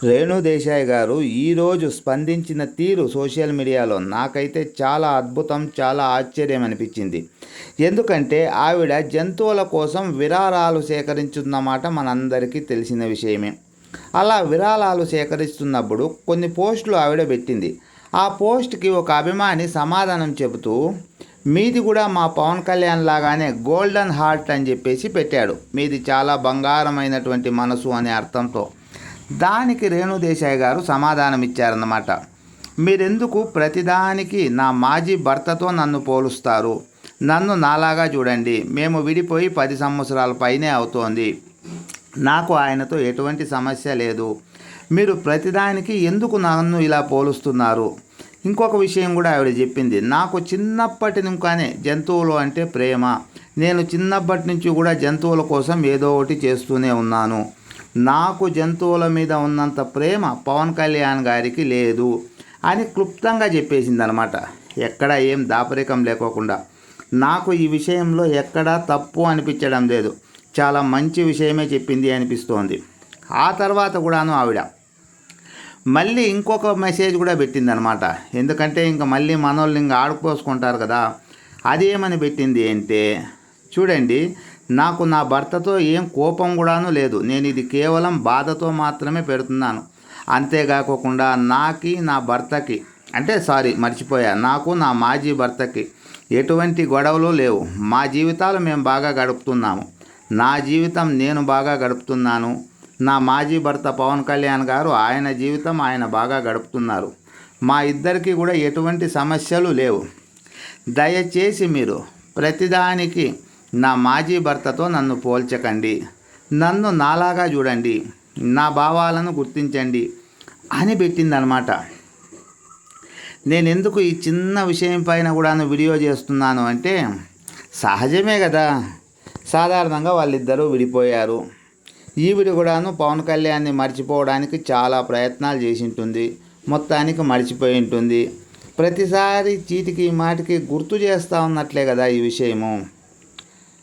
రేణు దేశాయ్ గారు ఈరోజు స్పందించిన తీరు సోషల్ మీడియాలో నాకైతే చాలా అద్భుతం, చాలా ఆశ్చర్యం అనిపించింది. ఎందుకంటే ఆవిడ జంతువుల కోసం విరాళాలు సేకరించున్నమాట మనందరికీ తెలిసిన విషయమే. అలా విరాళాలు సేకరిస్తున్నప్పుడు కొన్ని పోస్టులు ఆవిడ పెట్టింది. ఆ పోస్ట్కి ఒక అభిమాని సమాధానం చెబుతూ, మీది కూడా మా పవన్ కళ్యాణ్ లాగానే గోల్డెన్ హార్ట్ అని చెప్పేసి పెట్టాడు, మీది చాలా బంగారమైనటువంటి మనసు అనే అర్థంతో. దానికి రేణు దేశాయ్ గారు సమాధానం ఇచ్చారన్నమాట. మీరెందుకు ప్రతిదానికి నా మాజీ భర్తతో నన్ను పోలుస్తారు? నన్ను నాలాగా చూడండి. మేము విడిపోయి 10 సంవత్సరాల పైనే అవుతోంది. నాకు ఆయనతో ఎటువంటి సమస్య లేదు. మీరు ప్రతిదానికి ఎందుకు నన్ను ఇలా పోలుస్తున్నారు? ఇంకొక విషయం కూడా ఆవిడ చెప్పింది. నాకు చిన్నప్పటి నుంచానే జంతువులు అంటే ప్రేమ. నేను చిన్నప్పటి నుంచి కూడా జంతువుల కోసం ఏదో ఒకటి చేస్తూనే ఉన్నాను. నాకు జంతువుల మీద ఉన్నంత ప్రేమ పవన్ కళ్యాణ్ గారికి లేదు అని క్లుప్తంగా చెప్పేసింది అనమాట. ఎక్కడ ఏం దాపరికం లేకోకుండా. నాకు ఈ విషయంలో ఎక్కడా తప్పు అనిపించడం లేదు. చాలా మంచి విషయమే చెప్పింది అనిపిస్తోంది. ఆ తర్వాత కూడాను ఆవిడ మళ్ళీ ఇంకొక మెసేజ్ కూడా పెట్టిందనమాట. ఎందుకంటే ఇంకా మళ్ళీ మనోళ్ళు ఇంకా ఆడుకోసుకుంటారు కదా. అదేమని పెట్టింది అంటే, చూడండి, నాకు నా భర్తతో ఏం కోపం కూడాను లేదు. నేను ఇది కేవలం బాధతో మాత్రమే పెడుతున్నాను. అంతేకాకుండా నా భర్తకి మర్చిపోయా, నాకు నా మాజీ భర్తకి ఎటువంటి గొడవలు లేవు. మా జీవితాలు మేము బాగా గడుపుతున్నాము. నా జీవితం నేను బాగా గడుపుతున్నాను. నా మాజీ భర్త పవన్ కళ్యాణ్ గారు ఆయన జీవితం ఆయన బాగా గడుపుతున్నారు. మా ఇద్దరికి కూడా ఎటువంటి సమస్యలు లేవు. దయచేసి మీరు ప్రతిదానికి నా మాజీ భర్తతో నన్ను పోల్చకండి. నన్ను నాలాగా చూడండి. నా భావాలను గుర్తించండి అని పెట్టిందనమాట. నేను ఎందుకు ఈ చిన్న విషయం పైన కూడా వీడియో చేస్తున్నాను అంటే, సహజమే కదా. సాధారణంగా వాళ్ళిద్దరూ విడిపోయారు. ఈవిడ కూడాను పవన్ కళ్యాణ్ని మర్చిపోవడానికి చాలా ప్రయత్నాలు చేసి ఉంటుంది. మొత్తానికి మర్చిపోయి ఉంటుంది. ప్రతిసారి చీటికి మాటికి గుర్తు చేస్తూ ఉన్నట్లే కదా ఈ విషయము.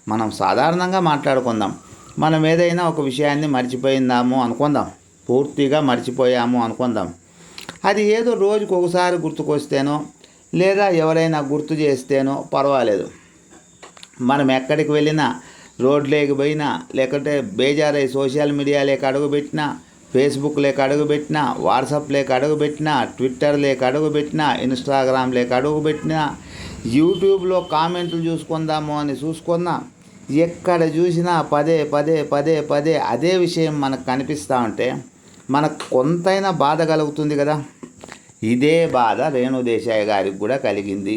మనం సాధారణంగా మాట్లాడుకుందాం. మనం ఏదైనా ఒక విషయాన్ని మర్చిపోయిందాము అనుకుందాం, పూర్తిగా మర్చిపోయాము అనుకుందాం. అది ఏదో రోజుకు ఒకసారి గుర్తుకొస్తేనో లేదా ఎవరైనా గుర్తు చేస్తేనో పర్వాలేదు. మనం ఎక్కడికి వెళ్ళినా, రోడ్లేకి పోయినా, లేకుంటే బేజారై సోషల్ మీడియా లేక అడుగుపెట్టినా, ఫేస్బుక్ లేక అడుగుపెట్టినా, వాట్సాప్ లేక అడుగుపెట్టినా, ట్విట్టర్ లేక అడుగుపెట్టినా, ఇన్స్టాగ్రామ్ లేక అడుగుపెట్టినా, యూట్యూబ్లో కామెంట్లు చూసుకుందాము అని చూసుకున్నా, ఎక్కడ చూసినా పదే పదే పదే పదే అదే విషయం మనకు కనిపిస్తూ ఉంటే మనకు కొంతైనా బాధ కలుగుతుంది కదా. ఇదే బాధ రేణు దేశాయ్ గారికి కూడా కలిగింది.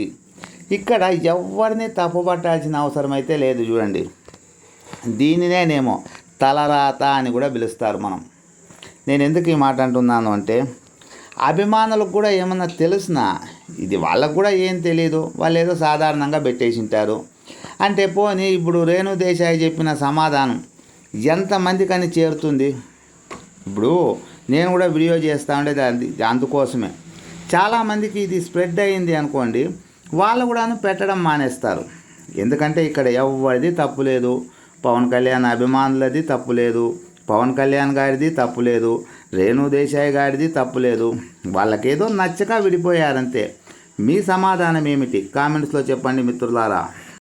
ఇక్కడ ఎవరిని తప్పుపట్టాల్సిన అవసరం అయితే లేదు. చూడండి, దీనినేమో తలరాత అని కూడా పిలుస్తారు మనం. నేను ఎందుకు ఈ మాట అంటున్నాను అంటే, అభిమానులకు కూడా ఏమన్నా తెలుసునా? ఇది వాళ్ళకు కూడా ఏం తెలియదు. వాళ్ళు ఏదో సాధారణంగా పెట్టేసి ఉంటారు అంటే, పోనీ ఇప్పుడు రేణు దేశాయ్ చెప్పిన సమాధానం ఎంతమందికని చేరుతుంది? ఇప్పుడు నేను కూడా వీడియో చేస్తూ ఉండేది అందుకోసమే. చాలామందికి ఇది స్ప్రెడ్ అయ్యింది అనుకోండి, వాళ్ళు కూడాను పెట్టడం మానేస్తారు. ఎందుకంటే ఇక్కడ ఎవరిది తప్పు లేదు. పవన్ కళ్యాణ్ అభిమానులది తప్పు లేదు, పవన్ కళ్యాణ్ గారిది తప్పు లేదు, రేణు దేశాయ్ గారిది తప్పు లేదు. వాళ్ళకేదో నచ్చక విడిపోయారంతే. మీ సమాధానం ఏమిటి? కామెంట్స్లో చెప్పండి మిత్రులారా.